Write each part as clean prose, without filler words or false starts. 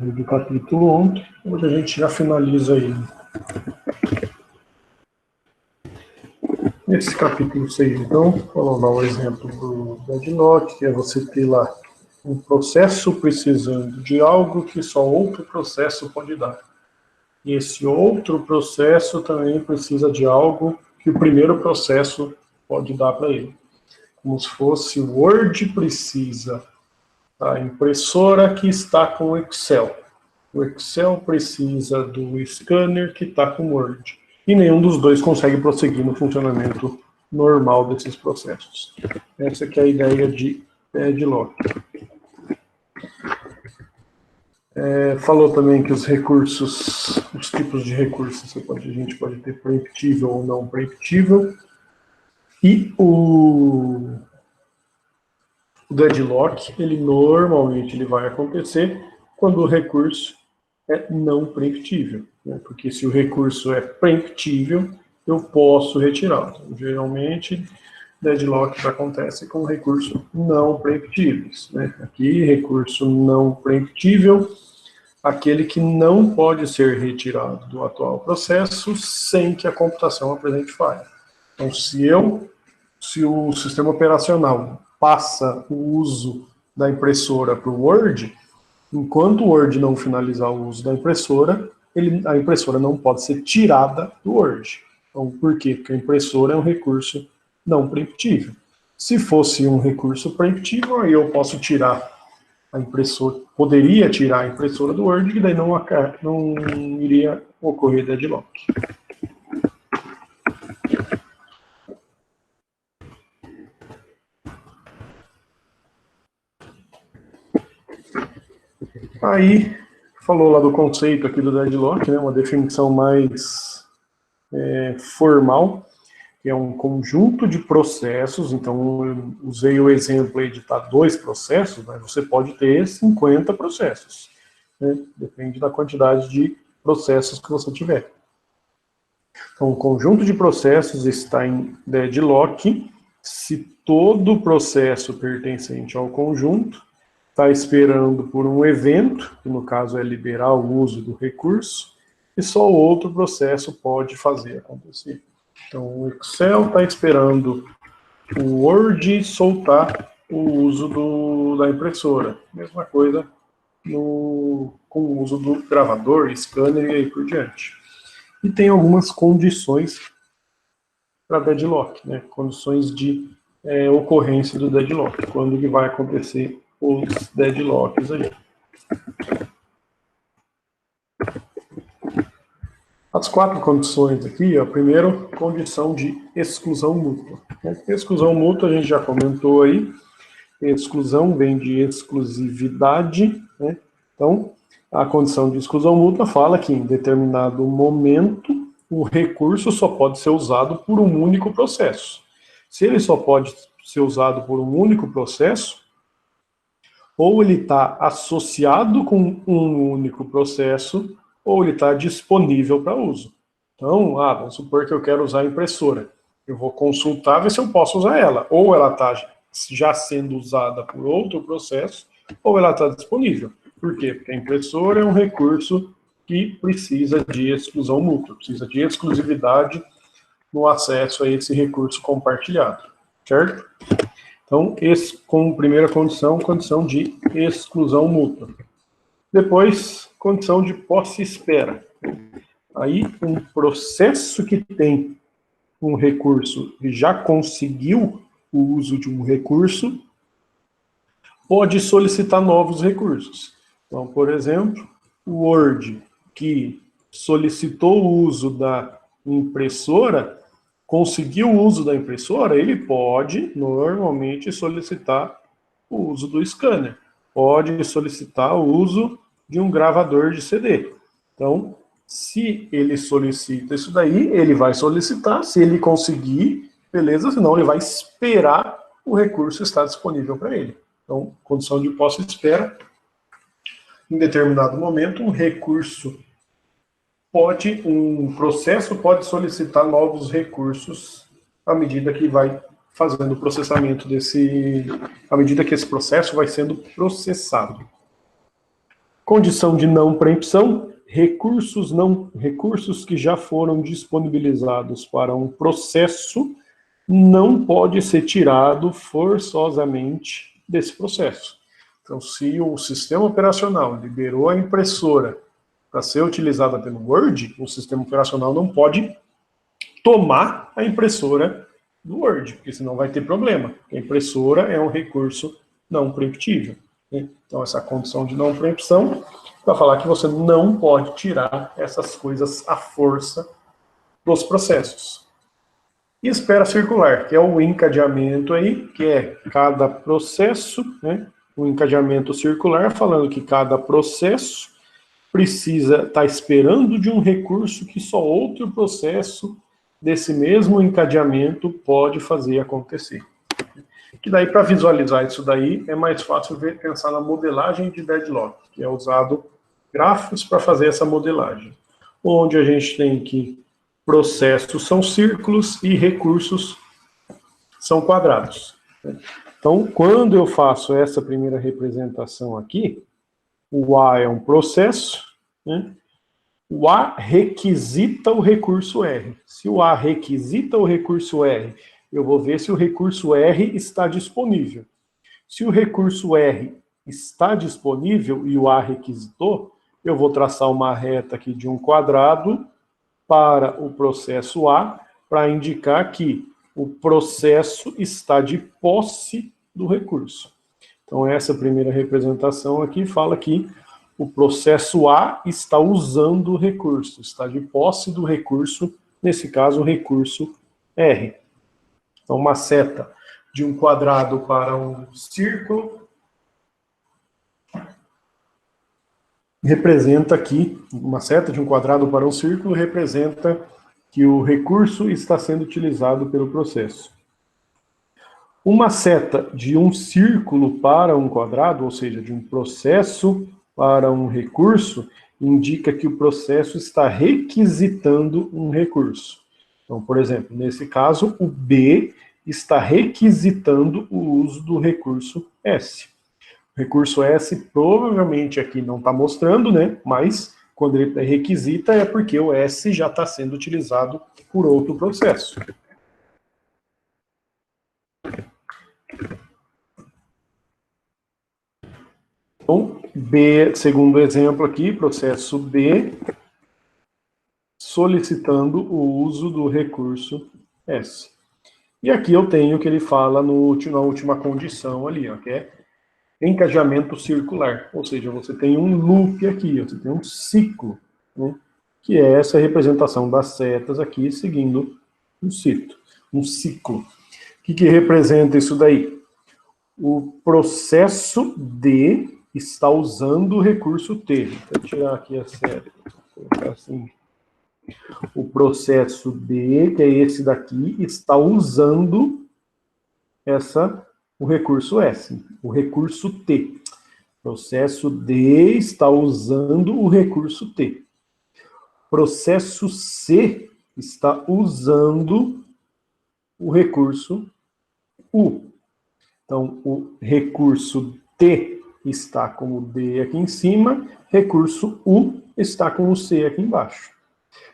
do capítulo ontem, onde a gente já finaliza aí. Nesse capítulo 6, então, vamos dar um exemplo do deadlock, que é você ter lá um processo precisando de algo que só outro processo pode dar. E esse outro processo também precisa de algo que o primeiro processo pode dar para ele. Como se fosse o Word precisa da impressora que está com o Excel. O Excel precisa do scanner que está com o Word. E nenhum dos dois consegue prosseguir no funcionamento normal desses processos. Essa que é a ideia de deadlock. Falou também que os recursos, os tipos de recursos, a gente pode ter preemptível ou não preemptível. E o deadlock, ele normalmente vai acontecer quando o recurso é não preemptível, né? Porque se o recurso é preemptível, eu posso retirá-lo. Então, geralmente, deadlocks acontece com recurso não preemptíveis, né? Aqui, recurso não preemptível, aquele que não pode ser retirado do atual processo sem que a computação apresente falha. Então, se o sistema operacional passa o uso da impressora para o Word, enquanto o Word não finalizar o uso da impressora, a impressora não pode ser tirada do Word. Então, por quê? Porque a impressora é um recurso não preemptível. Se fosse um recurso preemptível, aí eu posso tirar a impressora, poderia tirar a impressora do Word, e daí não iria ocorrer deadlock. Aí, falou lá do conceito aqui do deadlock, né, uma definição mais formal, que é um conjunto de processos. Então, eu usei o exemplo aí de estar 2 processos, mas você pode ter 50 processos, né? Depende da quantidade de processos que você tiver. Então, o conjunto de processos está em deadlock se todo processo pertencente ao conjunto está esperando por um evento, que no caso é liberar o uso do recurso, e só outro processo pode fazer acontecer. Então, o Excel está esperando o Word soltar o uso da impressora. Mesma coisa com o uso do gravador, scanner e aí por diante. E tem algumas condições para deadlock, né? Condições de ocorrência do deadlock, quando que vai acontecer os deadlocks aí. As 4 condições aqui, ó, primeiro, condição de exclusão mútua. Exclusão mútua a gente já comentou aí, exclusão vem de exclusividade, né? Então, a condição de exclusão mútua fala que em determinado momento o recurso só pode ser usado por um único processo. Se ele só pode ser usado por um único processo, ou ele está associado com um único processo, ou ele está disponível para uso. Então, vamos supor que eu quero usar a impressora. Eu vou consultar, ver se eu posso usar ela. Ou ela está já sendo usada por outro processo, ou ela está disponível. Por quê? Porque a impressora é um recurso que precisa de exclusão mútua, precisa de exclusividade no acesso a esse recurso compartilhado, certo? Então, como primeira condição de exclusão mútua. Depois, condição de posse-espera. Aí, um processo que tem um recurso e já conseguiu o uso de um recurso, pode solicitar novos recursos. Então, por exemplo, o Word, que solicitou o uso da impressora, conseguiu o uso da impressora, ele pode, normalmente, solicitar o uso do scanner. Pode solicitar o uso de um gravador de CD. Então, se ele solicita isso daí, ele vai solicitar, se ele conseguir, beleza, senão ele vai esperar o recurso estar disponível para ele. Então, condição de posse espera, em determinado momento, um processo pode solicitar novos recursos à medida que vai fazendo o processamento à medida que esse processo vai sendo processado. Condição de não preempção, recursos que já foram disponibilizados para um processo não pode ser tirado forçosamente desse processo. Então, se o sistema operacional liberou a impressora para ser utilizada pelo Word, o sistema operacional não pode tomar a impressora do Word, porque senão vai ter problema. A impressora é um recurso não preemptível. Então, essa condição de não preempção vai falar que você não pode tirar essas coisas à força dos processos. E espera circular, que é o encadeamento aí, que é cada processo, né? O encadeamento circular, falando que cada processo precisa estar esperando de um recurso que só outro processo desse mesmo encadeamento pode fazer acontecer. Que daí, para visualizar isso daí, é mais fácil pensar na modelagem de deadlock, que é usado grafos para fazer essa modelagem, onde a gente tem que processos são círculos e recursos são quadrados. Então, quando eu faço essa primeira representação aqui, o A é um processo, né? O A requisita o recurso R. Se o A requisita o recurso R, eu vou ver se o recurso R está disponível. Se o recurso R está disponível e o A requisitou, eu vou traçar uma reta aqui de um quadrado para o processo A, para indicar que o processo está de posse do recurso. Então, essa primeira representação aqui fala que o processo A está usando o recurso, está de posse do recurso, nesse caso, o recurso R. Então, uma seta de um quadrado para um círculo representa aqui, uma seta de um quadrado para um círculo representa que o recurso está sendo utilizado pelo processo. Uma seta de um círculo para um quadrado, ou seja, de um processo para um recurso, indica que o processo está requisitando um recurso. Então, por exemplo, nesse caso, o B está requisitando o uso do recurso S. O recurso S provavelmente aqui não está mostrando, né? Mas quando ele requisita é porque o S já está sendo utilizado por outro processo. Então, B, segundo exemplo aqui, processo B, solicitando o uso do recurso S. E aqui eu tenho o que ele fala na última condição ali, ó, que é encadeamento circular. Ou seja, você tem um loop aqui, você tem um ciclo, né, que é essa representação das setas aqui, seguindo um ciclo. O que representa isso daí? O processo D está usando o recurso T. Vou tirar aqui a seta, vou colocar assim. O processo D, que é esse daqui, está usando o recurso S, o recurso T. Processo D está usando o recurso T. Processo C está usando o recurso U. Então, o recurso T está com o D aqui em cima, recurso U está com o C aqui embaixo.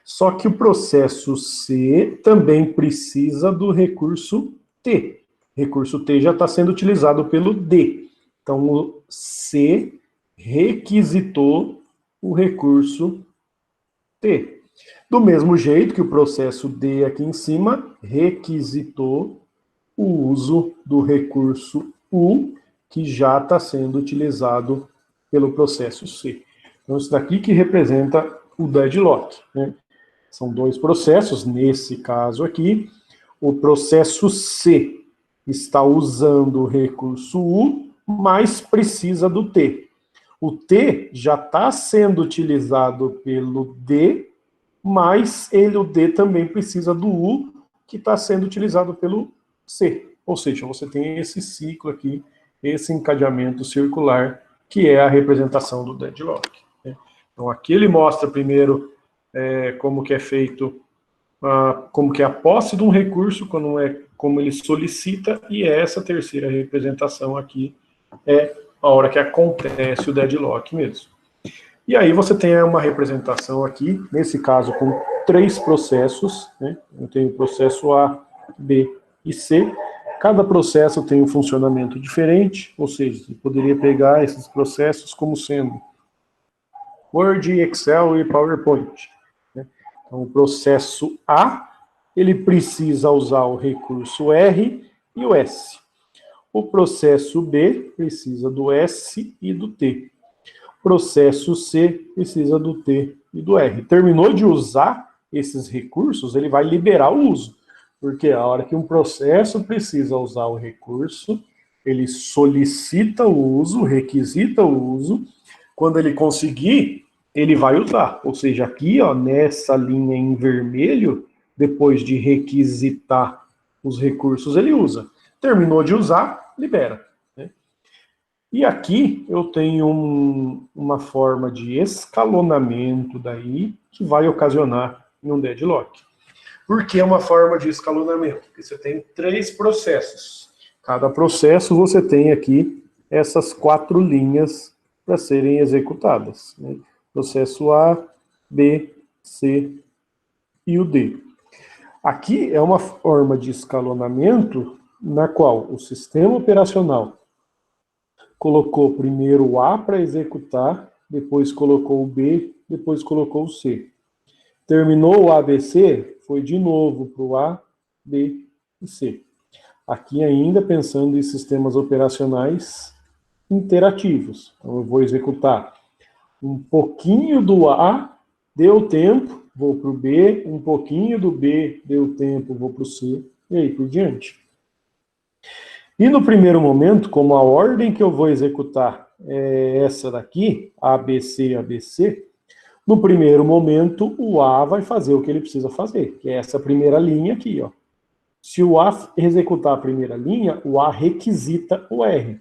Só que o processo C também precisa do recurso T. O recurso T já está sendo utilizado pelo D. Então, o C requisitou o recurso T. Do mesmo jeito que o processo D aqui em cima requisitou o uso do recurso U, que já está sendo utilizado pelo processo C. Então, isso daqui que representa o deadlock, né? São dois processos, nesse caso aqui, o processo C está usando o recurso U, mas precisa do T. O T já está sendo utilizado pelo D, mas o D também precisa do U, que está sendo utilizado pelo C. Ou seja, você tem esse ciclo aqui, esse encadeamento circular, que é a representação do deadlock, né? Então aqui ele mostra primeiro como que é feito, como que é a posse de um recurso, como ele solicita, e essa terceira representação aqui é a hora que acontece o deadlock mesmo. E aí você tem uma representação aqui, nesse caso com 3 processos, né? Eu tenho o processo A, B e C. Cada processo tem um funcionamento diferente, ou seja, você poderia pegar esses processos como sendo Word, Excel e PowerPoint, né? Então, o processo A, ele precisa usar o recurso R e o S. O processo B precisa do S e do T. O processo C precisa do T e do R. Terminou de usar esses recursos, ele vai liberar o uso. Porque a hora que um processo precisa usar o recurso, ele solicita o uso, requisita o uso. Quando ele conseguir, ele vai usar. Ou seja, aqui, ó, nessa linha em vermelho, depois de requisitar os recursos, ele usa. Terminou de usar, libera. Né? E aqui eu tenho uma forma de escalonamento daí que vai ocasionar um deadlock. Por que é uma forma de escalonamento? Porque você tem 3 processos. Cada processo você tem aqui essas 4 linhas para serem executadas. Né? Processo A, B, C e o D. Aqui é uma forma de escalonamento na qual o sistema operacional colocou primeiro o A para executar, depois colocou o B, depois colocou o C. Terminou o ABC, foi de novo para o A, B e C. Aqui ainda pensando em sistemas operacionais interativos. Então eu vou executar um pouquinho do A, deu tempo, vou para o B, um pouquinho do B, deu tempo, vou para o C, e aí por diante. E no primeiro momento, como a ordem que eu vou executar é essa daqui, ABC, ABC, no primeiro momento o A vai fazer o que ele precisa fazer, que é essa primeira linha aqui, ó. Se o A executar a primeira linha, o A requisita o R.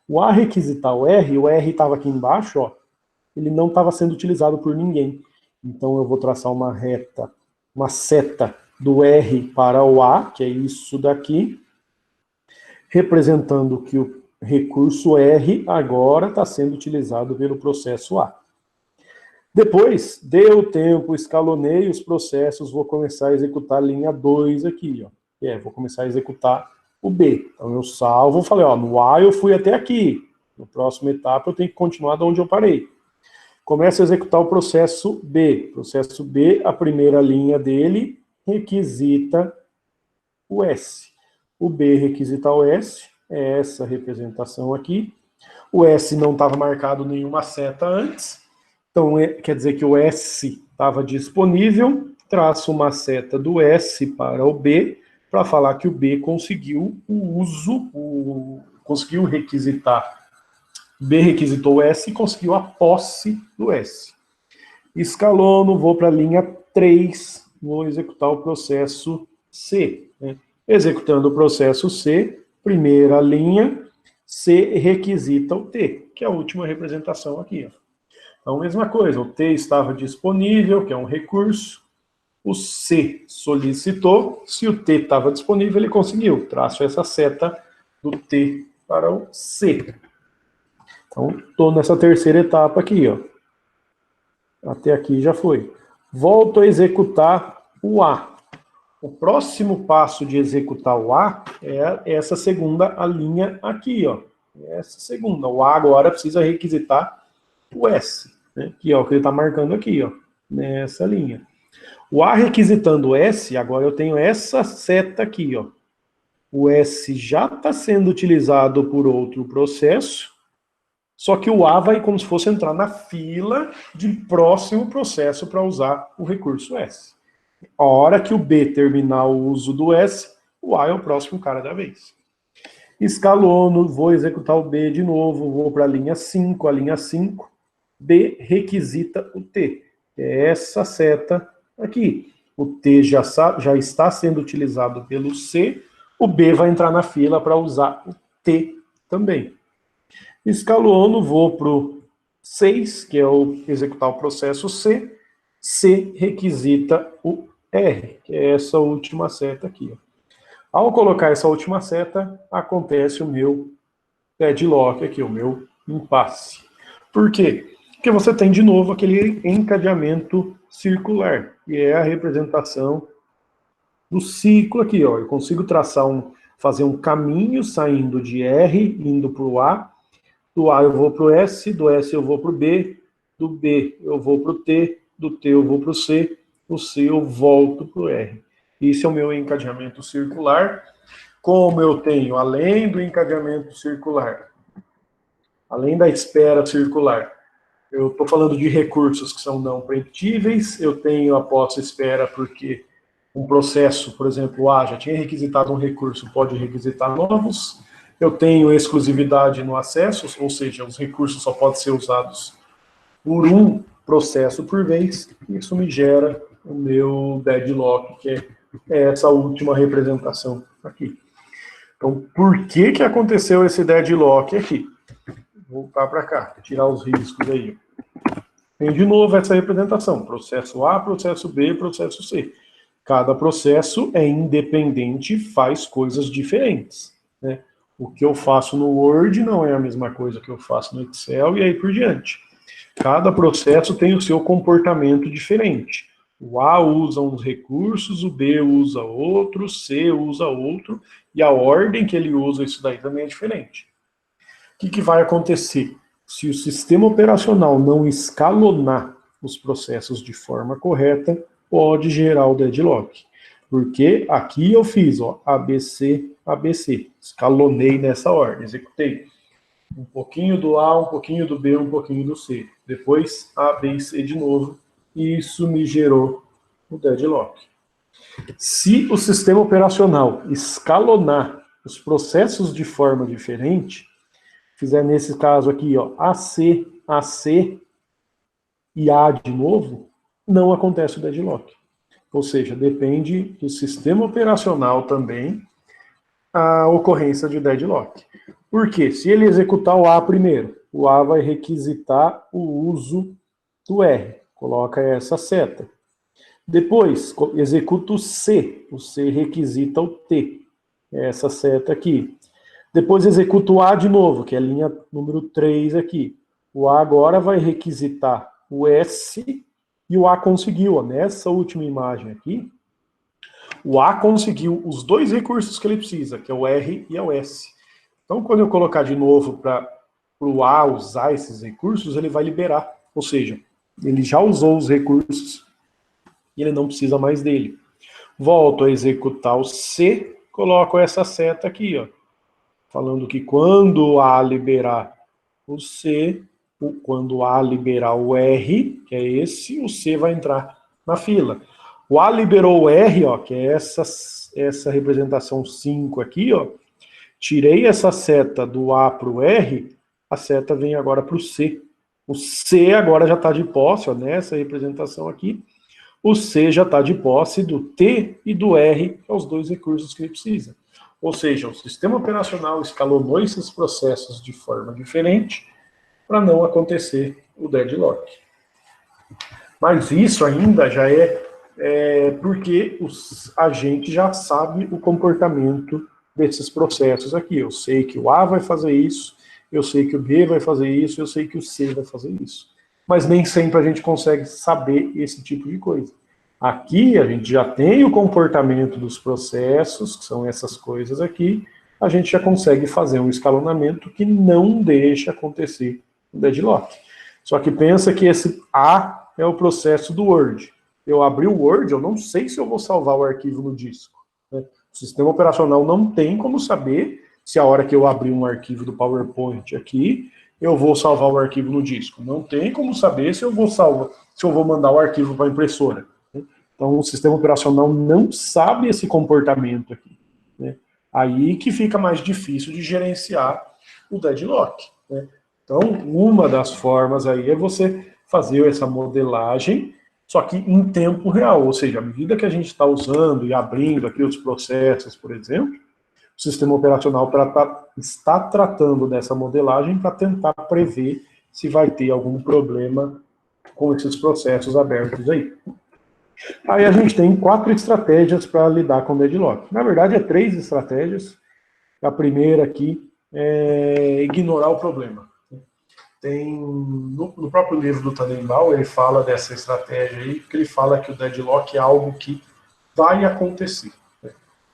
O A requisitar o R estava aqui embaixo, ó, ele não estava sendo utilizado por ninguém. Então eu vou traçar uma reta, uma seta do R para o A, que é isso daqui, representando que o recurso R agora está sendo utilizado pelo processo A. Depois, deu tempo, escalonei os processos, vou começar a executar a linha 2 aqui, ó. Vou começar a executar o B. Então eu salvo, falei, ó, no A eu fui até aqui. Na próxima etapa eu tenho que continuar de onde eu parei. Começo a executar o processo B. Processo B, a primeira linha dele requisita o S. O B requisita o S, é essa representação aqui. O S não estava marcado nenhuma seta antes, então quer dizer que o S estava disponível, traço uma seta do S para o B, para falar que o B conseguiu o uso, conseguiu requisitar. B requisitou o S e conseguiu a posse do S. Escalono, vou para a linha 3, vou executar o processo C. Né? Executando o processo C, primeira linha, C requisita o T, que é a última representação aqui. Ó. Então, mesma coisa, o T estava disponível, que é um recurso, o C solicitou, se o T estava disponível, ele conseguiu. Traço essa seta do T para o C. Então, estou nessa terceira etapa aqui, ó. Até aqui já foi. Volto a executar o A. O próximo passo de executar o A é essa segunda linha aqui, ó. Essa segunda. O A agora precisa requisitar o S, né? Que é o que ele está marcando aqui, ó. Nessa linha. O A requisitando o S, agora eu tenho essa seta aqui, ó. O S já está sendo utilizado por outro processo, só que o A vai como se fosse entrar na fila de próximo processo para usar o recurso S. A hora que o B terminar o uso do S, o A é o próximo cara da vez. Escalono, vou executar o B de novo, vou para a linha 5, B requisita o T, que é essa seta aqui. O T já está sendo utilizado pelo C, o B vai entrar na fila para usar o T também. Escalono, vou para o 6, que é o executar o processo C, C requisita o R, que é essa última seta aqui. Ó. Ao colocar essa última seta, acontece o meu deadlock aqui, o meu impasse. Por quê? Porque Porque você tem, de novo, aquele encadeamento circular, que é a representação do ciclo aqui, ó. Eu consigo traçar fazer um caminho saindo de R, indo para o A, do A eu vou para o S, do S eu vou para o B, do B eu vou para o T, do T eu vou para o C eu volto para o R. Isso é o meu encadeamento circular. Como eu tenho, além do encadeamento circular, além da espera circular, eu estou falando de recursos que são não preemptíveis, eu tenho a pós-espera porque um processo, por exemplo, A já tinha requisitado um recurso, pode requisitar novos. Eu tenho exclusividade no acesso, ou seja, os recursos só podem ser usados por um processo por vez. Isso me gera o meu deadlock, que é essa última representação aqui. Então, por que aconteceu esse deadlock aqui? Vou voltar para cá, tirar os riscos aí. Tem de novo essa representação, processo A, processo B, processo C. Cada processo é independente e faz coisas diferentes, né? O que eu faço no Word não é a mesma coisa que eu faço no Excel e aí por diante. Cada processo tem o seu comportamento diferente. O A usa uns recursos, o B usa outro, o C usa outro, e a ordem que ele usa isso daí também é diferente. O que vai acontecer? Se o sistema operacional não escalonar os processos de forma correta, pode gerar o deadlock. Porque aqui eu fiz, ó, ABC, ABC. Escalonei nessa ordem, executei. Um pouquinho do A, um pouquinho do B, um pouquinho do C. Depois A, B e C de novo. E isso me gerou o deadlock. Se o sistema operacional escalonar os processos de forma diferente, fizer nesse caso aqui, ó, AC, AC e A de novo, não acontece o deadlock. Ou seja, depende do sistema operacional também a ocorrência de deadlock. Por quê? Se ele executar o A primeiro, o A vai requisitar o uso do R. Coloca essa seta. Depois, executa o C requisita o T. Essa seta aqui. Depois executa o A de novo, que é a linha número 3 aqui. O A agora vai requisitar o S e o A conseguiu, ó, nessa última imagem aqui, o A conseguiu os dois recursos que ele precisa, que é o R e o S. Então, quando eu colocar de novo para o A usar esses recursos, ele vai liberar. Ou seja, ele já usou os recursos e ele não precisa mais dele. Volto a executar o C, coloco essa seta aqui, ó, falando que quando A liberar o C, quando A liberar o R, que é esse, o C vai entrar na fila. O A liberou o R, ó, que é essa representação 5 aqui, ó. Tirei essa seta do A para o R, a seta vem agora para o C. O C agora já está de posse, ó, nessa representação aqui. O C já está de posse do T e do R, que são os dois recursos que ele precisa. Ou seja, o sistema operacional escalonou esses processos de forma diferente para não acontecer o deadlock. Mas isso ainda já é porque a gente já sabe o comportamento desses processos aqui. Eu sei que o A vai fazer isso, eu sei que o B vai fazer isso, eu sei que o C vai fazer isso. Mas nem sempre a gente consegue saber esse tipo de coisa. Aqui a gente já tem o comportamento dos processos, que são essas coisas aqui, a gente já consegue fazer um escalonamento que não deixa acontecer o deadlock. Só que pensa que esse A é o processo do Word. Eu abri o Word, eu não sei se eu vou salvar o arquivo no disco, né? O sistema operacional não tem como saber se a hora que eu abrir um arquivo do PowerPoint aqui, eu vou salvar o arquivo no disco. Não tem como saber se eu vou mandar o arquivo para a impressora. Então, o sistema operacional não sabe esse comportamento aqui, né? Aí que fica mais difícil de gerenciar o deadlock, né? Então, uma das formas aí é você fazer essa modelagem, só que em tempo real, ou seja, à medida que a gente está usando e abrindo aqui os processos, por exemplo, o sistema operacional está tratando dessa modelagem para tentar prever se vai ter algum problema com esses processos abertos aí. Aí a gente tem 4 estratégias para lidar com o deadlock. Na verdade, é 3 estratégias. A primeira aqui é ignorar o problema. no próprio livro do Tannenbaum, ele fala dessa estratégia aí, porque ele fala que o deadlock é algo que vai acontecer.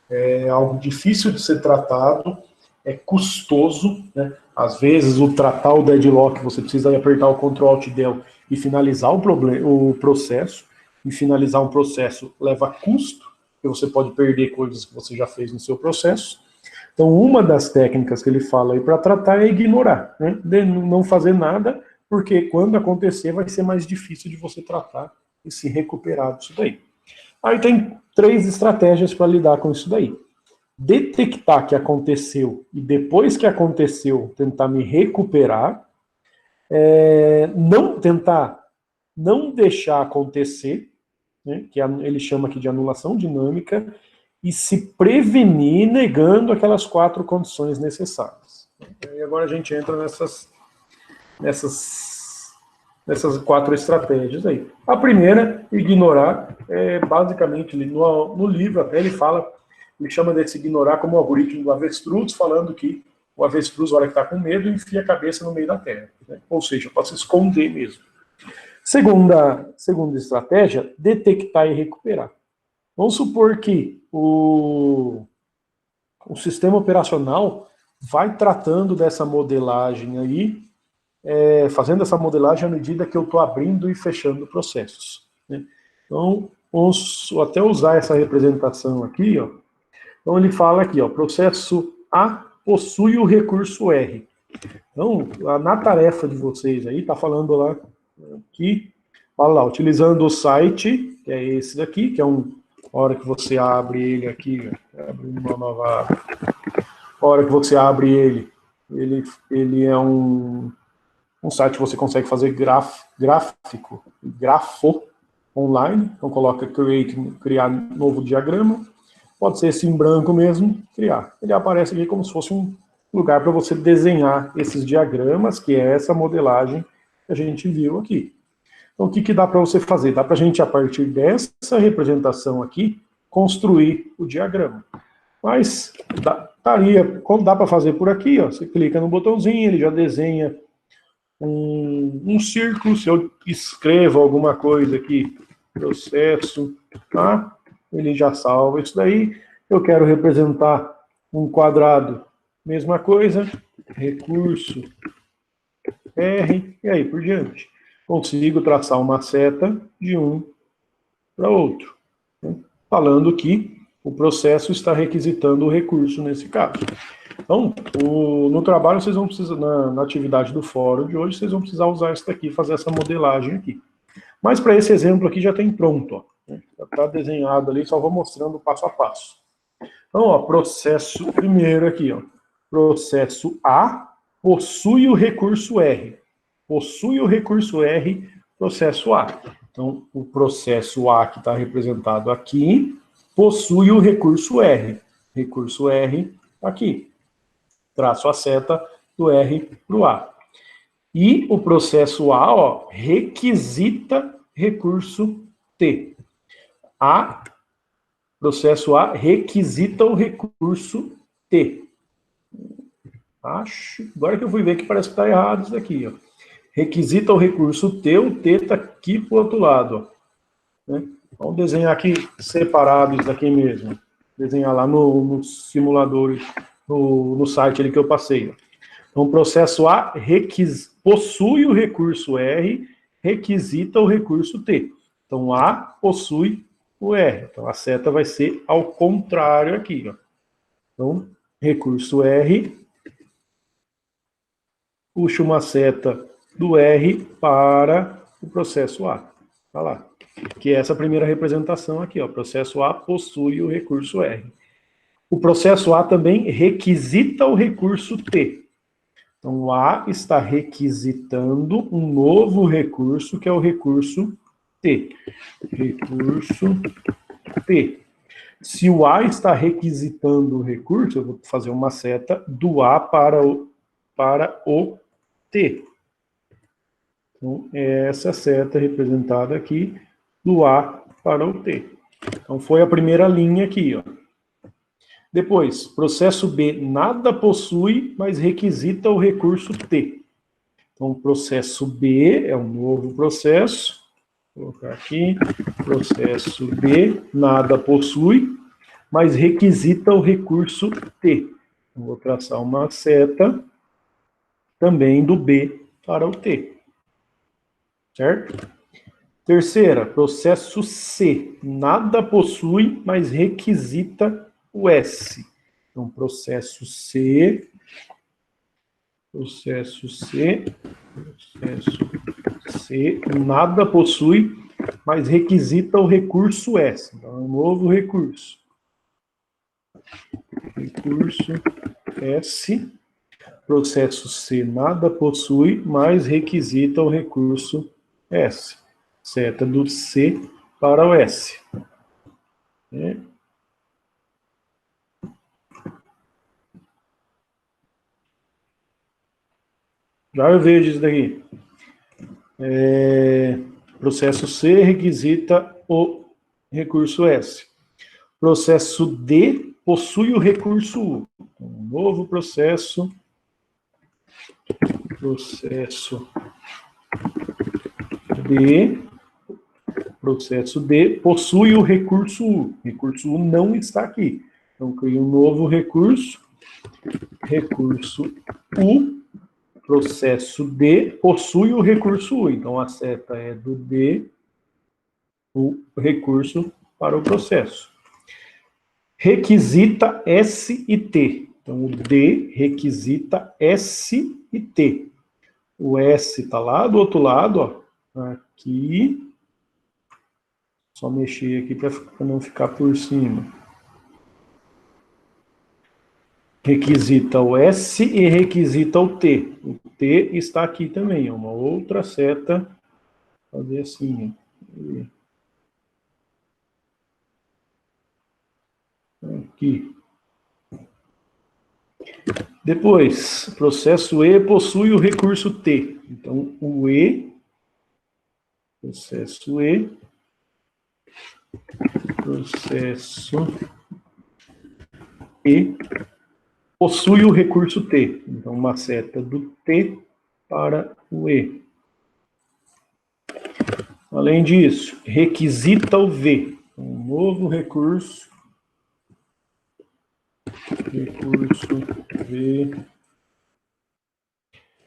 É algo difícil de ser tratado, é custoso, né? Às vezes, o tratar o deadlock, você precisa apertar o Ctrl Alt Del e finalizar o processo, e finalizar um processo leva custo, porque você pode perder coisas que você já fez no seu processo. Então, uma das técnicas que ele fala aí para tratar é ignorar, né? De não fazer nada, porque quando acontecer vai ser mais difícil de você tratar e se recuperar disso daí. Aí tem 3 estratégias para lidar com isso daí. Detectar que aconteceu e depois que aconteceu tentar me recuperar, não deixar acontecer, né, que ele chama aqui de anulação dinâmica, e se prevenir negando aquelas 4 condições necessárias. E agora a gente entra nessas 4 estratégias aí. A primeira, ignorar, basicamente, no livro até ele fala, ele chama desse ignorar como o algoritmo do avestruz, falando que o avestruz, na hora que está com medo, enfia a cabeça no meio da terra, né? Ou seja, para se esconder mesmo. Segunda estratégia, detectar e recuperar. Vamos supor que o sistema operacional vai tratando dessa modelagem aí, fazendo essa modelagem à medida que eu estou abrindo e fechando processos, né? Então, vamos até usar essa representação aqui, ó. Então, ele fala aqui, ó, processo A possui o recurso R. Então, na tarefa de vocês aí, está falando lá que, olha lá, utilizando o site, que é esse daqui, que é a hora que você abre ele aqui, abre uma nova aba. A hora que você abre ele é um site que você consegue fazer grafo online, então coloca criar novo diagrama, pode ser esse em branco mesmo, criar. Ele aparece aqui como se fosse um lugar para você desenhar esses diagramas, que é essa modelagem que a gente viu aqui. Então, o que dá para você fazer? Dá para a gente, a partir dessa representação aqui, construir o diagrama. Mas dá para fazer por aqui, ó, você clica no botãozinho, ele já desenha um círculo. Se eu escrevo alguma coisa aqui, processo A, ele já salva isso daí. Eu quero representar um quadrado, mesma coisa, recurso R, e aí por diante. Consigo traçar uma seta de um para outro, né? Falando que o processo está requisitando o recurso nesse caso. Então, no trabalho, vocês vão precisar, na atividade do fórum de hoje, vocês vão precisar usar isso daqui, fazer essa modelagem aqui. Mas para esse exemplo aqui já tem pronto, ó, né? Já está desenhado ali, só vou mostrando passo a passo. Então, ó, processo primeiro aqui, ó, processo A possui o recurso R. Possui o recurso R, processo A. Então, o processo A, que está representado aqui, possui o recurso R. Recurso R aqui. Traço a seta do R para o A. E o processo A, ó, requisita recurso T. Processo A requisita o recurso T. Agora que eu fui ver que parece que está errado isso daqui, ó. Requisita o recurso T, o T está aqui para o outro lado, ó, né? Vamos desenhar aqui separado isso daqui mesmo. Desenhar lá no simulador, no site ali que eu passei, ó. Então, o processo A possui o recurso R, requisita o recurso T. Então, A possui o R. Então, a seta vai ser ao contrário aqui, ó. Então, recurso R, puxa uma seta do R para o processo A. Olha lá. Que é essa primeira representação aqui, ó. Processo A possui o recurso R. O processo A também requisita o recurso T. Então, o A está requisitando um novo recurso, que é o recurso T. Recurso T. Se o A está requisitando o recurso, eu vou fazer uma seta do A para o T. Então, é essa seta representada aqui, do A para o T. Então, foi a primeira linha aqui, ó. Depois, processo B nada possui, mas requisita o recurso T. Então, Então, o processo B é um novo processo. Vou colocar aqui, processo B, nada possui, mas requisita o recurso T. Então, vou traçar uma seta também do B para o T. Certo? Terceira, processo C, nada possui, mas requisita o S. Então, processo C, nada possui, mas requisita o recurso S. Então, é um novo recurso. Recurso S, processo C, nada possui, mas requisita o recurso S. Seta do C para o S. Já eu vejo isso daqui. Processo C requisita o recurso S. Processo D possui o recurso U. Um novo processo. Processo D possui o recurso U. Recurso U não está aqui. Então, crio um novo recurso. Recurso U. Processo D possui o recurso U. Então, a seta é do D, o recurso para o processo. Requisita S e T. Então, o D requisita S e T. O S está lá do outro lado, ó. Aqui. Só mexer aqui para não ficar por cima. Requisita o S e requisita o T. O T está aqui também, é uma outra seta. Fazer assim. Aqui. Depois, processo E possui o recurso T. Então, o E, processo E, possui o recurso T. Então, uma seta do T para o E. Além disso, requisita o V. Um novo recurso. Recurso V.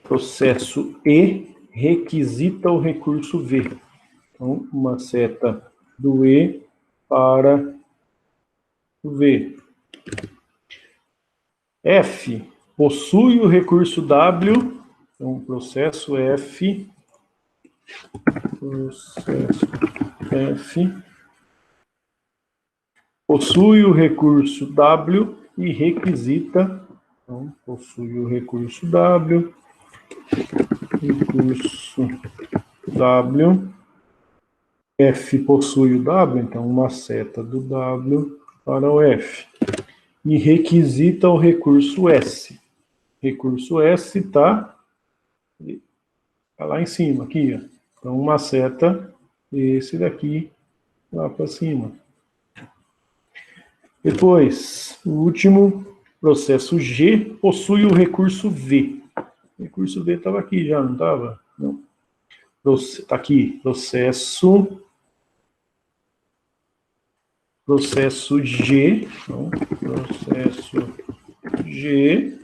Processo E requisita o recurso V. Então, uma seta do E para o V. F possui o recurso W. Então, processo F possui o recurso W e requisita. Então, possui o recurso W. Recurso W. F possui o W, então uma seta do W para o F. E requisita o recurso S. Recurso S está lá em cima, aqui. Ó. Então, uma seta, esse daqui, lá para cima. Depois, o último, processo G, possui o recurso V. O recurso V estava aqui já, não estava? Não. Está aqui, processo G, então, processo G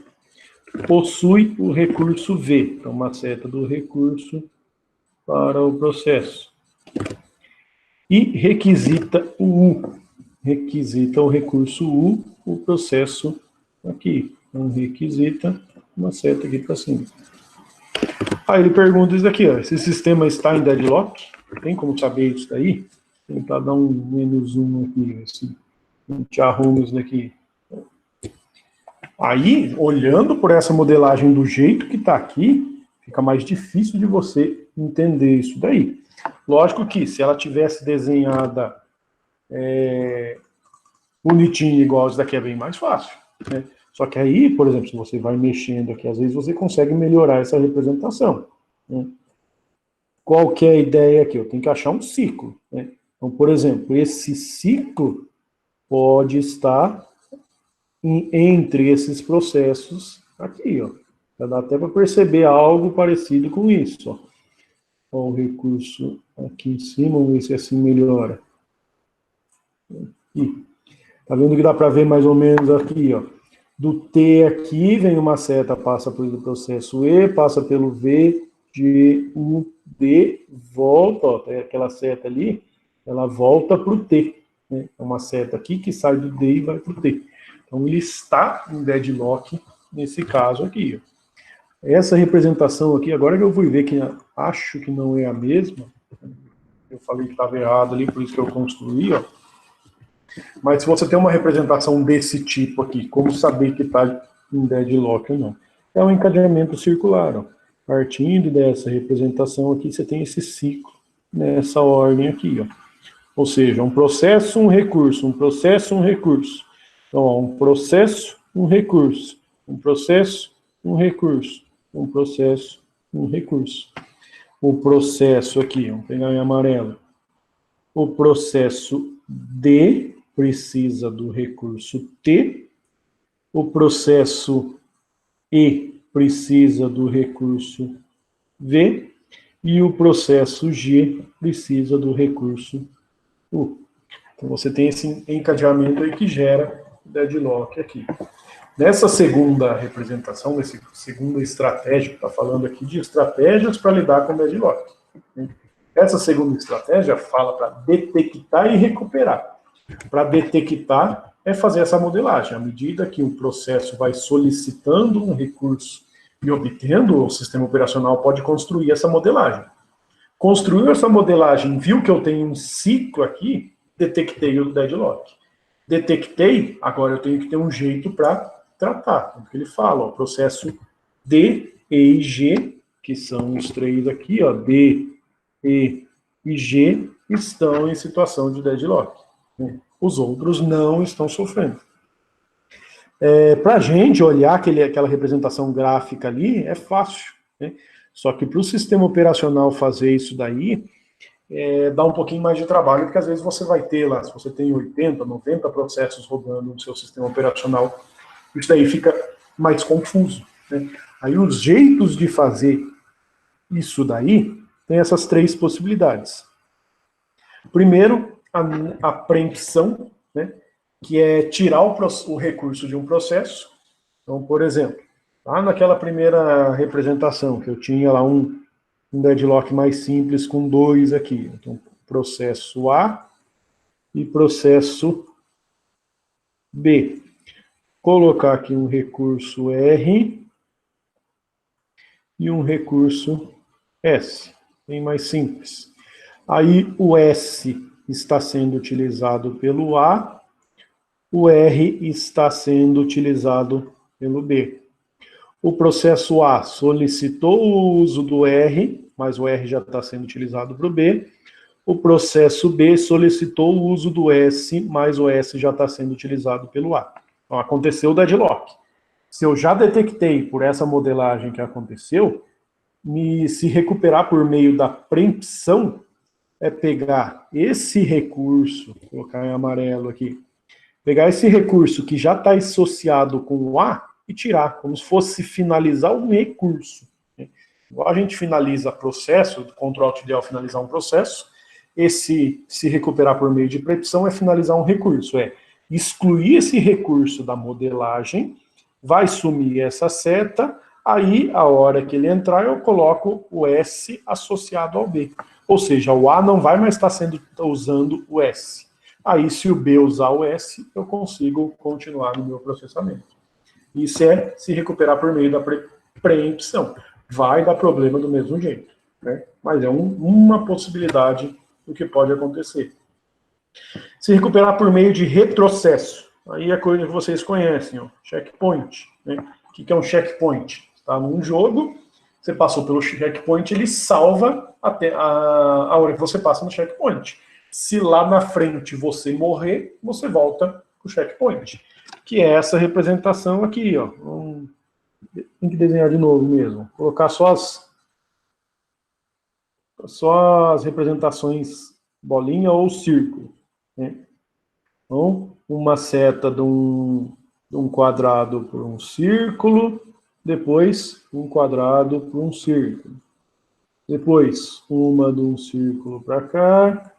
possui o recurso V, então uma seta do recurso para o processo. E requisita o U, requisita o recurso U, o processo aqui. Então, requisita uma seta aqui para cima. Aí ele pergunta isso aqui, ó, esse sistema está em deadlock? Tem como saber isso daí? Vou tentar dar um menos um aqui, assim. A gente arruma isso daqui. Aí, olhando por essa modelagem do jeito que está aqui, fica mais difícil de você entender isso daí. Lógico que, se ela tivesse desenhada bonitinha igual isso daqui, é bem mais fácil. Né? Só que aí, por exemplo, se você vai mexendo aqui, às vezes você consegue melhorar essa representação. Né? Qual que é a ideia aqui? Eu tenho que achar um ciclo. Né? Então, por exemplo, esse ciclo pode estar entre esses processos aqui, ó. Já dá até para perceber algo parecido com isso, ó. Ó, o recurso aqui em cima, vamos ver se assim melhora. Aqui. Tá vendo que dá para ver mais ou menos aqui, ó. Do T aqui, vem uma seta, passa pelo processo E, passa pelo V, G, U, D, volta, ó, tem aquela seta ali, ela volta para o T. Né? É uma seta aqui que sai do D e vai para o T. Então, ele está em deadlock nesse caso aqui, ó. Essa representação aqui, agora que eu fui ver que acho que não é a mesma, eu falei que estava errado ali, por isso que eu construí, ó. Mas se você tem uma representação desse tipo aqui, como saber que está em deadlock ou não? É um encadeamento circular, ó. Partindo dessa representação aqui, você tem esse ciclo nessa ordem aqui, ó. Ou seja, um processo, um recurso, um processo, um recurso. Então, ó, um processo, um recurso, um processo, um recurso, um processo, um recurso. O processo aqui, vamos pegar em amarelo. O processo D precisa do recurso T. O processo E precisa do recurso V. E o processo G precisa do recurso U. Então, você tem esse encadeamento aí que gera deadlock aqui. Nessa segunda representação, nessa segunda estratégia, está falando aqui de estratégias para lidar com deadlock. Essa segunda estratégia fala para detectar e recuperar. Para detectar é fazer essa modelagem. À medida que o processo vai solicitando um recurso e obtendo, o sistema operacional pode construir essa modelagem. Construiu essa modelagem, viu que eu tenho um ciclo aqui, detectei o deadlock. Detectei, agora eu tenho que ter um jeito para tratar. Porque ele fala, ó, processo D, E e G, que são os três aqui, ó, D, E e G, estão em situação de deadlock. Os outros não estão sofrendo. Para a gente olhar aquela representação gráfica ali, é fácil. Né? Só que para o sistema operacional fazer isso daí, dá um pouquinho mais de trabalho, porque às vezes você vai ter lá, se você tem 80, 90 processos rodando no seu sistema operacional, isso daí fica mais confuso. Né? Aí os jeitos de fazer isso daí, tem essas três possibilidades. Primeiro, a preempção, né, que é tirar o recurso de um processo. Então, por exemplo, lá naquela primeira representação, que eu tinha lá um deadlock mais simples com dois aqui. Então, processo A e processo B. Colocar aqui um recurso R e um recurso S. Bem mais simples. Aí o S está sendo utilizado pelo A, o R está sendo utilizado pelo B. O processo A solicitou o uso do R, mas o R já está sendo utilizado para o B. O processo B solicitou o uso do S, mas o S já está sendo utilizado pelo A. Então, aconteceu o deadlock. Se eu já detectei por essa modelagem que aconteceu, se recuperar por meio da preempção é pegar esse recurso, vou colocar em amarelo aqui, pegar esse recurso que já está associado com o A e tirar, como se fosse finalizar um recurso. Né? Igual a gente finaliza processo, Ctrl+Alt+D ao finalizar um processo, esse se recuperar por meio de preempção é finalizar um recurso, é excluir esse recurso da modelagem, vai sumir essa seta, aí a hora que ele entrar eu coloco o S associado ao B. Ou seja, o A não vai mais estar usando o S. Aí, se o B usar o S, eu consigo continuar no meu processamento. Isso é se recuperar por meio da preempção. Vai dar problema do mesmo jeito. Né? Mas é uma possibilidade do que pode acontecer. Se recuperar por meio de retrocesso. Aí é coisa que vocês conhecem, ó, checkpoint. Né? O que é um checkpoint? Está num jogo, você passou pelo checkpoint, ele salva até a hora que você passa no checkpoint. Se lá na frente você morrer, você volta para o checkpoint. Que é essa representação aqui, ó. Tem que desenhar de novo mesmo. Colocar só as representações bolinha ou círculo. Né? Então, uma seta de um quadrado por um círculo, depois um quadrado para um círculo. Depois, uma de um círculo para cá,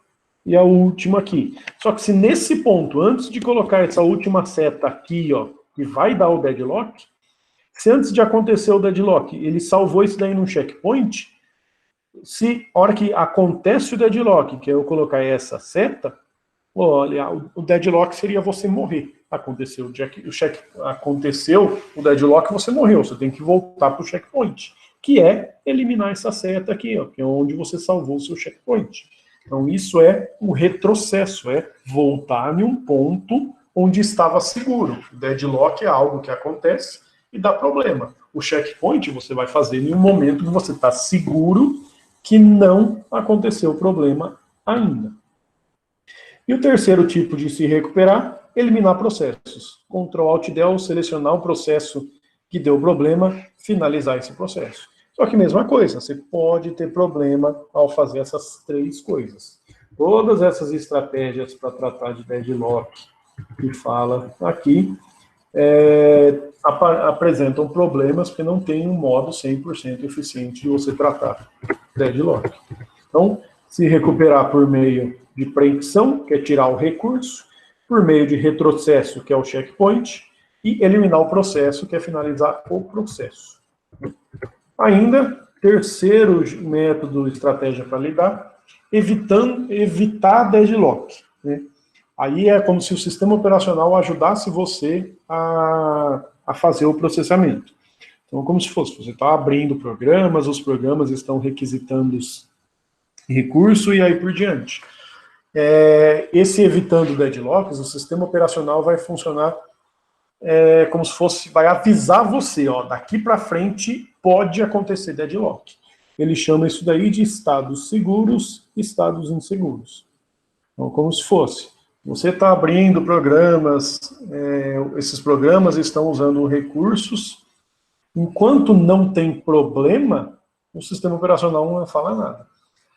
e a última aqui. Só que se nesse ponto, antes de colocar essa última seta aqui, ó, que vai dar o deadlock, se antes de acontecer o deadlock, ele salvou isso daí num checkpoint, se a hora que acontece o deadlock, que é eu colocar essa seta, olha, o deadlock seria você morrer. Aconteceu o deadlock, você morreu. Você tem que voltar para o checkpoint, que é eliminar essa seta aqui, ó, que é onde você salvou o seu checkpoint. Então isso é um retrocesso, é voltar em um ponto onde estava seguro. O deadlock é algo que acontece e dá problema. O checkpoint você vai fazer em um momento que você está seguro que não aconteceu problema ainda. E o terceiro tipo de se recuperar, eliminar processos. Ctrl Alt Del, selecionar o processo que deu problema, finalizar esse processo. Só que mesma coisa, você pode ter problema ao fazer essas três coisas. Todas essas estratégias para tratar de deadlock que fala aqui, apresentam problemas porque não tem um modo 100% eficiente de você tratar deadlock. Então, se recuperar por meio de preempção, que é tirar o recurso, por meio de retrocesso, que é o checkpoint, e eliminar o processo, que é finalizar o processo. Ainda, terceiro método, estratégia para lidar, evitar deadlock, né? Aí é como se o sistema operacional ajudasse você a fazer o processamento. Então, como se fosse, você está abrindo programas, os programas estão requisitando recurso e aí por diante. Esse evitando deadlocks, o sistema operacional vai funcionar como se fosse, vai avisar você, ó, daqui para frente pode acontecer deadlock. Ele chama isso daí de estados seguros e estados inseguros. Então, como se fosse, você está abrindo programas, esses programas estão usando recursos, enquanto não tem problema, o sistema operacional não vai falar nada.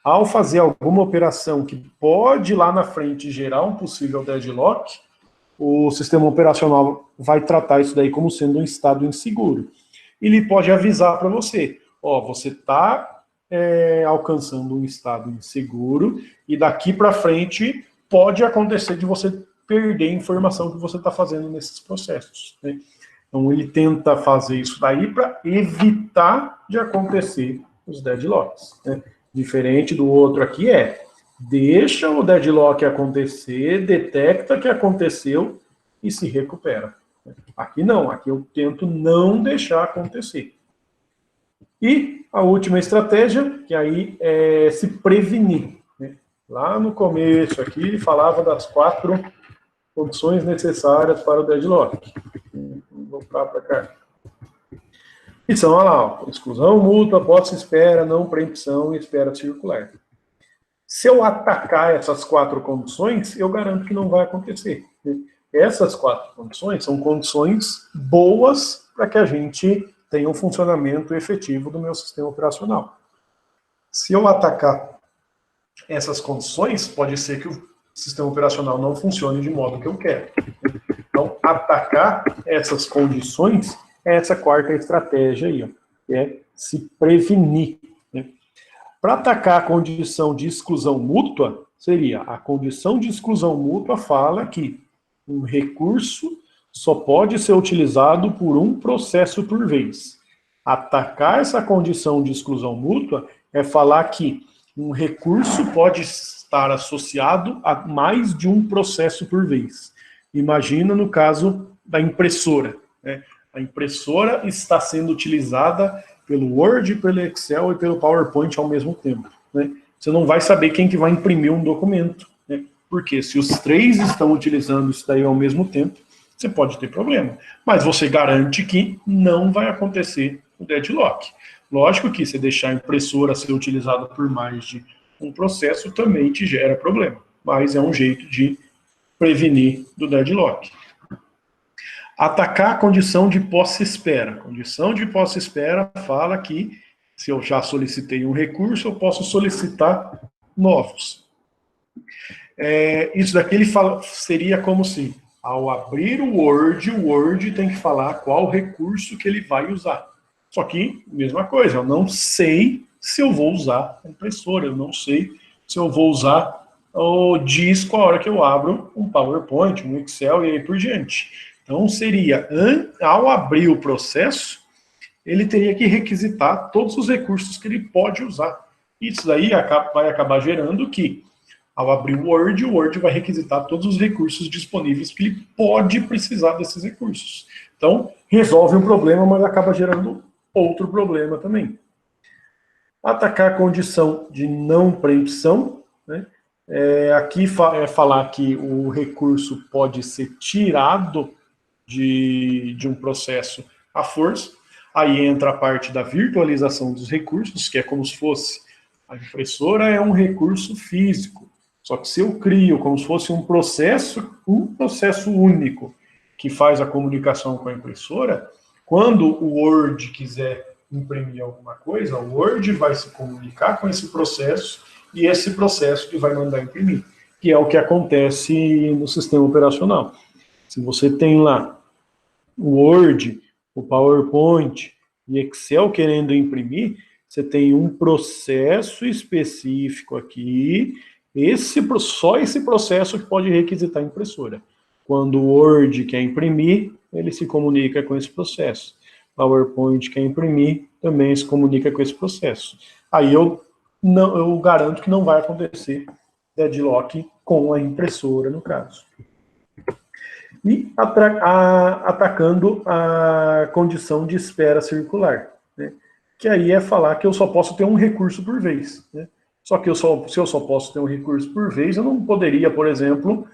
Ao fazer alguma operação que pode lá na frente gerar um possível deadlock, o sistema operacional vai tratar isso daí como sendo um estado inseguro. Ele pode avisar para você, ó, você está alcançando um estado inseguro e daqui para frente pode acontecer de você perder a informação que você está fazendo nesses processos, né? Então ele tenta fazer isso daí para evitar de acontecer os deadlocks, né? Diferente do outro aqui deixa o deadlock acontecer, detecta que aconteceu e se recupera. Aqui não, aqui eu tento não deixar acontecer. E a última estratégia, que aí é se prevenir, né? Lá no começo aqui ele falava das 4 condições necessárias para o deadlock. Vou voltar para cá. E são, olha lá, ó, exclusão mútua, posse espera, não preempção e espera circular. Se eu atacar essas 4 condições, eu garanto que não vai acontecer. Essas 4 condições são condições boas para que a gente tenha um funcionamento efetivo do meu sistema operacional. Se eu atacar essas condições, pode ser que o sistema operacional não funcione de modo que eu quero. Então, atacar essas condições é essa 4ª estratégia aí, ó, que é se prevenir, né? Para atacar a condição de exclusão mútua, seria a condição de exclusão mútua fala que um recurso só pode ser utilizado por um processo por vez. Atacar essa condição de exclusão mútua é falar que um recurso pode estar associado a mais de um processo por vez. Imagina no caso da impressora, né? A impressora está sendo utilizada pelo Word, pelo Excel e pelo PowerPoint ao mesmo tempo, né? Você não vai saber quem que vai imprimir um documento, né? Porque se os 3 estão utilizando isso daí ao mesmo tempo, você pode ter problema. Mas você garante que não vai acontecer o deadlock. Lógico que se deixar a impressora ser utilizada por mais de um processo também te gera problema, mas é um jeito de prevenir do deadlock. Atacar a condição de posse-espera. Condição de posse-espera fala que se eu já solicitei um recurso, eu posso solicitar novos. Isso daqui ele fala, seria como se, ao abrir o Word tem que falar qual recurso que ele vai usar. Só que, mesma coisa, eu não sei se eu vou usar a impressora, eu não sei se eu vou usar o disco a hora que eu abro um PowerPoint, um Excel e aí por diante. Então, seria, ao abrir o processo, ele teria que requisitar todos os recursos que ele pode usar. Isso daí vai acabar gerando que, ao abrir o Word vai requisitar todos os recursos disponíveis que ele pode precisar desses recursos. Então, resolve um problema, mas acaba gerando outro problema também. Atacar a condição de não preempção, né? Aqui é falar que o recurso pode ser tirado de um processo à força. Aí entra a parte da virtualização dos recursos, que é como se fosse a impressora é um recurso físico. Só que se eu crio como se fosse um processo único que faz a comunicação com a impressora, quando o Word quiser imprimir alguma coisa, o Word vai se comunicar com esse processo e esse processo que vai mandar imprimir, que é o que acontece no sistema operacional. Se você tem lá o Word, o PowerPoint e Excel querendo imprimir, você tem um processo específico aqui, só esse processo que pode requisitar a impressora. Quando o Word quer imprimir, ele se comunica com esse processo. PowerPoint quer imprimir, também se comunica com esse processo. Aí eu garanto que não vai acontecer deadlock com a impressora, no caso. E atacando a condição de espera circular, né? Que aí é falar que eu só posso ter um recurso por vez, né? Só que se eu só posso ter um recurso por vez, eu não poderia, por exemplo,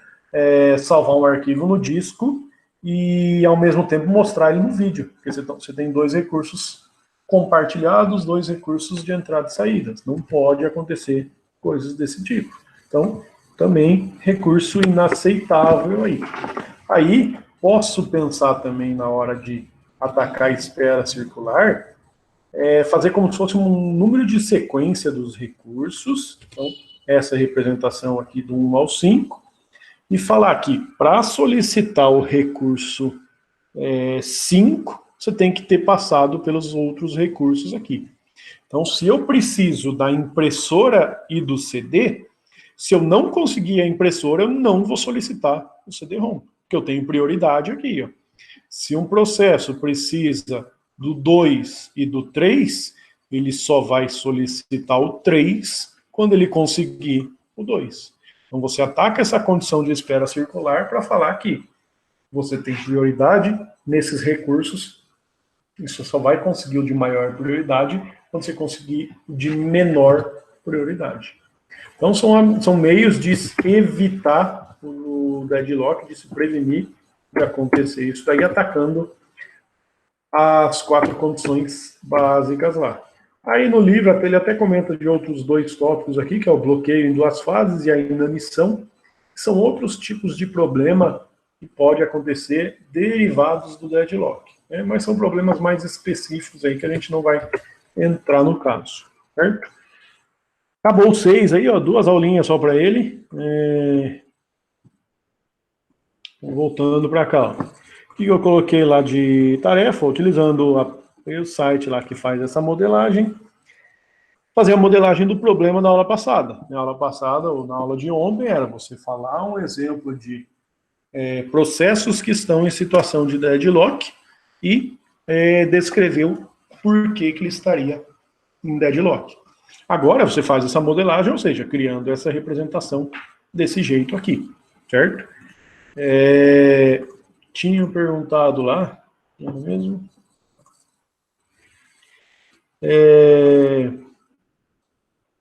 salvar um arquivo no disco e, ao mesmo tempo, mostrar ele no vídeo, porque você tem dois recursos compartilhados, dois recursos de entrada e saída. Não pode acontecer coisas desse tipo. Então, também recurso inaceitável aí. Aí, posso pensar também na hora de atacar a espera circular, fazer como se fosse um número de sequência dos recursos, então, essa representação aqui do 1 ao 5, e falar que para solicitar o recurso 5, você tem que ter passado pelos outros recursos aqui. Então, se eu preciso da impressora e do CD, se eu não conseguir a impressora, eu não vou solicitar o CD-ROM, porque eu tenho prioridade aqui, ó. Se um processo precisa do 2 e do 3, ele só vai solicitar o 3 quando ele conseguir o 2. Então você ataca essa condição de espera circular para falar que você tem prioridade nesses recursos, e você só vai conseguir o de maior prioridade quando você conseguir o de menor prioridade. Então são meios de evitar o deadlock, de se prevenir de acontecer isso daí, atacando as 4 condições básicas lá. Aí no livro ele até comenta de outros 2 tópicos aqui, que é o bloqueio em 2 fases e a inanição, que são outros tipos de problema que pode acontecer derivados do deadlock, né? Mas são problemas mais específicos aí que a gente não vai entrar no caso, certo? Acabou o 6 aí, ó, 2 aulinhas só para ele. Voltando para cá, ó. O que eu coloquei lá de tarefa, utilizando o site lá que faz essa modelagem, fazer a modelagem do problema da aula passada. Na aula passada, ou na aula de ontem, era você falar um exemplo de processos que estão em situação de deadlock e descrever o porquê que ele estaria em deadlock. Agora você faz essa modelagem, ou seja, criando essa representação desse jeito aqui, certo? Tinham perguntado lá, não é mesmo?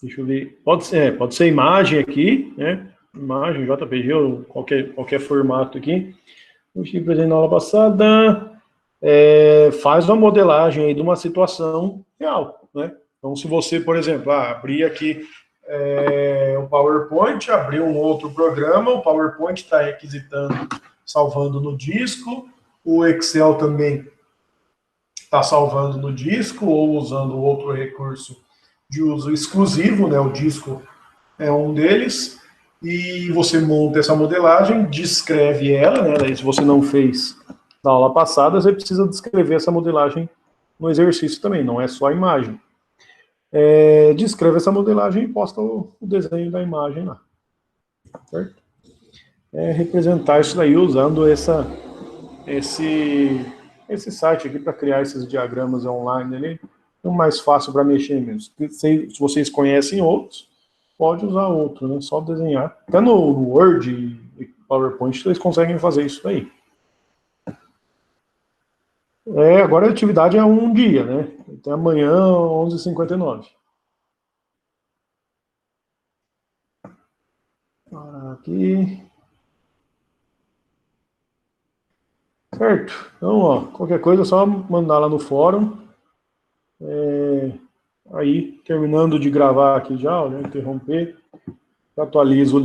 Deixa eu ver, pode ser imagem aqui, né? Imagem, JPG ou qualquer formato aqui. Eu estive presente na aula passada, faz uma modelagem aí de uma situação real, né? Então, se você, por exemplo, abrir aqui o PowerPoint, abrir um outro programa, o PowerPoint está requisitando, salvando no disco, o Excel também está salvando no disco, ou usando outro recurso de uso exclusivo, né? O disco é um deles, e você monta essa modelagem, descreve ela, né? Daí, se você não fez na aula passada, você precisa descrever essa modelagem no exercício também, não é só a imagem. Descreve essa modelagem e posta o desenho da imagem lá. Certo? Representar isso daí usando esse site aqui para criar esses diagramas online ali. É o mais fácil para mexer mesmo. Se vocês conhecem outros, pode usar outro, né? Só desenhar. Até no Word e PowerPoint eles conseguem fazer isso daí. Agora a atividade é um dia, né? Até amanhã, 11h59. Aqui. Certo. Então, ó, qualquer coisa é só mandar lá no fórum. Aí, terminando de gravar aqui já, interromper, atualizo o link.